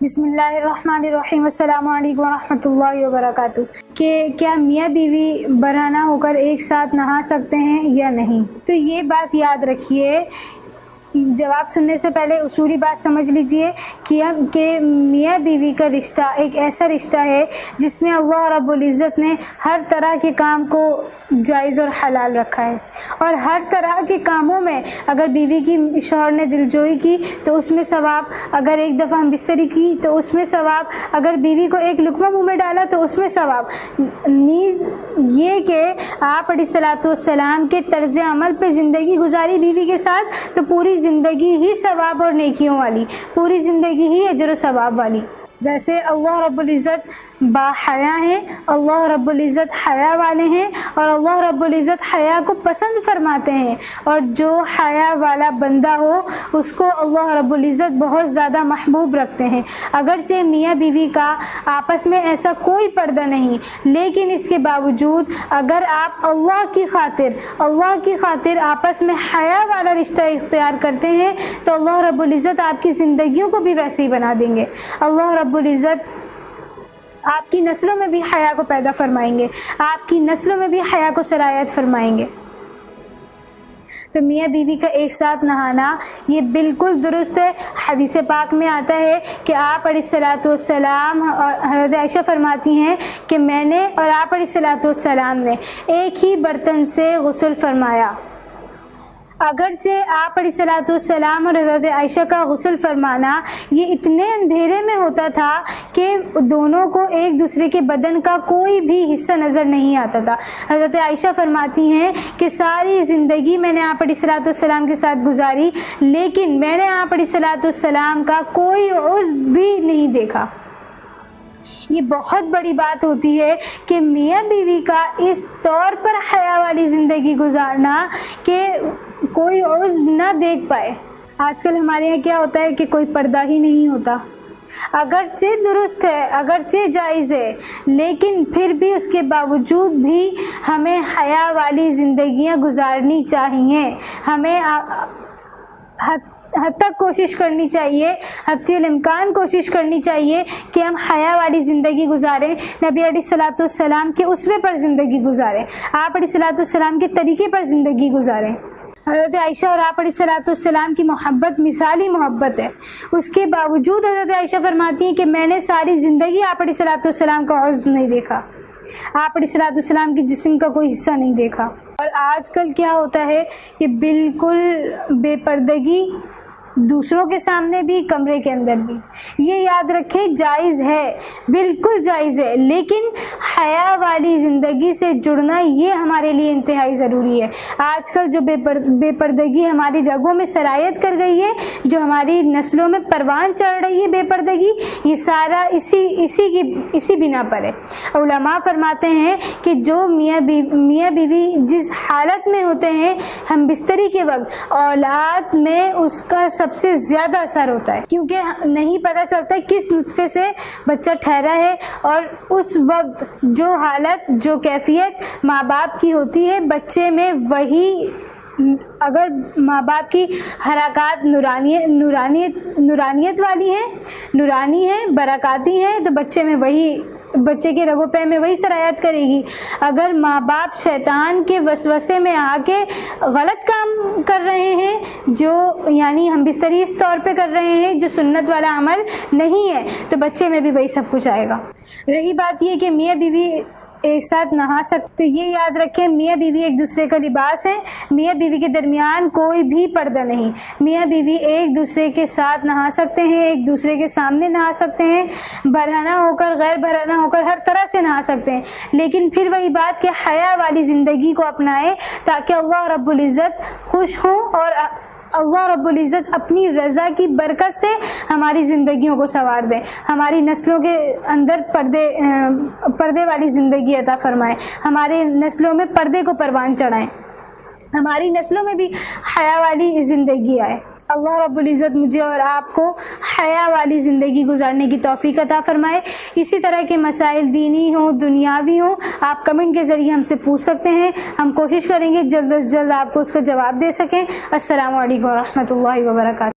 بسم اللہ الرحمن الرحیم، السلام علیکم ورحمۃ اللہ وبرکاتہ۔ کہ کیا میاں بیوی برہنہ ہو کر ایک ساتھ نہا سکتے ہیں یا نہیں؟ تو یہ بات یاد رکھیے، جواب سننے سے پہلے اصولی بات سمجھ لیجئے کہ میاں بیوی کا رشتہ ایک ایسا رشتہ ہے جس میں اللہ رب العزت نے ہر طرح کے کام کو جائز اور حلال رکھا ہے، اور ہر طرح کے کاموں میں اگر بیوی کی شوہر نے دلجوئی کی تو اس میں ثواب، اگر ایک دفعہ ہم بستری کی تو اس میں ثواب، اگر بیوی کو ایک لقمہ منہ میں ڈالا تو اس میں ثواب۔ نیز یہ کہ آپ علیہ الصلوۃ والسلام کے طرز عمل پہ زندگی گزاری بیوی کے ساتھ تو پوری زندگی ہی ثواب اور نیکیوں والی، پوری زندگی ہی اجر و ثواب والی۔ ویسے اللہ رب العزت با حیا ہیں، اللہ رب العزت حیا والے ہیں، اور اللہ رب العزت حیا کو پسند فرماتے ہیں، اور جو حیا والا بندہ ہو اس کو اللہ رب العزت بہت زیادہ محبوب رکھتے ہیں۔ اگرچہ میاں بیوی کا آپس میں ایسا کوئی پردہ نہیں، لیکن اس کے باوجود اگر آپ اللہ کی خاطر آپس میں حیا والا رشتہ اختیار کرتے ہیں تو اللہ رب العزت آپ کی زندگیوں کو بھی ویسے ہی بنا دیں گے۔ اللہ رب العزت آپ کی نسلوں میں بھی حیا کو پیدا فرمائیں گے، آپ کی نسلوں میں بھی حیا کو سرایت فرمائیں گے۔ تو میاں بیوی کا ایک ساتھ نہانا یہ بالکل درست ہے۔ حدیث پاک میں آتا ہے کہ آپ علیہ الصلوۃ والسلام اور حضرت عائشہ فرماتی ہیں کہ میں نے اور آپ علیہ الصلوۃ والسلام نے ایک ہی برتن سے غسل فرمایا۔ اگرچہ آپ علیہ الصلوۃ والسلام اور حضرت عائشہ کا غسل فرمانا یہ اتنے اندھیرے میں ہوتا تھا کہ دونوں کو ایک دوسرے کے بدن کا کوئی بھی حصہ نظر نہیں آتا تھا۔ حضرت عائشہ فرماتی ہیں کہ ساری زندگی میں نے آپ علیہ الصلوۃ والسلام کے ساتھ گزاری، لیکن میں نے آپ علیہ الصلوۃ والسلام کا کوئی عضو بھی نہیں دیکھا۔ یہ بہت بڑی بات ہوتی ہے کہ میاں بیوی کا اس طور پر حیا والی زندگی گزارنا کہ کوئی عضو نہ دیکھ پائے۔ آج کل ہمارے یہاں کیا ہوتا ہے کہ کوئی پردہ ہی نہیں ہوتا، اگرچہ درست ہے، اگرچہ جائز ہے، لیکن پھر بھی اس کے باوجود بھی ہمیں حیا والی زندگیاں گزارنی چاہیے۔ ہمیں حد تک کوشش کرنی چاہیے، حتی الامکان کوشش کرنی چاہیے کہ ہم حیا والی زندگی گزاریں، نبی علیہ الصلوۃ والسلام کے اسوے پر زندگی گزاریں، آپ علیہ الصلوۃ والسلام کے طریقے پر زندگی گزاریں۔ حضرت عائشہ اور آپ علیہ الصلوۃ والسلام کی محبت مثالی محبت ہے، اس کے باوجود حضرت عائشہ فرماتی ہیں کہ میں نے ساری زندگی آپ علیہ الصلوۃ والسلام کا عضو نہیں دیکھا، آپ علیہ الصلوۃ والسلام کے جسم کا کوئی حصہ نہیں دیکھا۔ اور آج کل کیا ہوتا ہے کہ بالکل بے پردگی، دوسروں کے سامنے بھی کمرے کے اندر بھی۔ یہ یاد رکھیں جائز ہے، بالکل جائز ہے، لیکن حیا والی زندگی سے جڑنا یہ ہمارے لیے انتہائی ضروری ہے۔ آج کل جو بے پردگی ہماری رگوں میں سرایت کر گئی ہے، جو ہماری نسلوں میں پروان چڑھ رہی ہے بے پردگی، یہ سارا اسی بنا پر ہے۔ علماء فرماتے ہیں کہ جو میاں بیوی جس حالت میں ہوتے ہیں ہم بستری کے وقت، اولاد میں اس کا سب سے زیادہ اثر ہوتا ہے، کیونکہ نہیں پتہ چلتا کس نطفے سے بچہ ٹھہرا ہے، اور اس وقت جو حالت، جو کیفیت ماں باپ کی ہوتی ہے بچے میں، وہی اگر ماں باپ کی حرکات نورانیت والی ہیں، نورانی ہیں، برکاتی ہیں، تو بچے کے رگوں پہ میں وہی سرایت کرے گی۔ اگر ماں باپ شیطان کے وسوسے میں آ کے غلط کام کر رہے ہیں، جو یعنی ہم بستری اس طور پہ کر رہے ہیں جو سنت والا عمل نہیں ہے، تو بچے میں بھی وہی سب کچھ آئے گا۔ رہی بات یہ کہ میاں بیوی ایک ساتھ نہا سکتے، تو یہ یاد رکھیں میاں بیوی ایک دوسرے کا لباس ہے، میاں بیوی کے درمیان کوئی بھی پردہ نہیں۔ میاں بیوی ایک دوسرے کے ساتھ نہا سکتے ہیں، ایک دوسرے کے سامنے نہا سکتے ہیں، برہنہ ہو کر، غیر برہنہ ہو کر، ہر طرح سے نہا سکتے ہیں، لیکن پھر وہی بات کہ حیا والی زندگی کو اپنائیں تاکہ اللہ رب العزت خوش ہوں، اور اللہ رب العزت اپنی رضا کی برکت سے ہماری زندگیوں کو سنوار دیں، ہماری نسلوں کے اندر پردے والی زندگی عطا فرمائیں، ہمارے نسلوں میں پردے کو پروان چڑھائیں، ہماری نسلوں میں بھی حیا والی زندگی آئے۔ اللہ رب العزت مجھے اور آپ کو حیا والی زندگی گزارنے کی توفیق عطا فرمائے۔ اسی طرح کے مسائل دینی ہوں، دنیاوی ہوں، آپ کمنٹ کے ذریعے ہم سے پوچھ سکتے ہیں، ہم کوشش کریں گے جلد از جلد آپ کو اس کا جواب دے سکیں۔ السلام علیکم ورحمۃ اللہ وبرکاتہ۔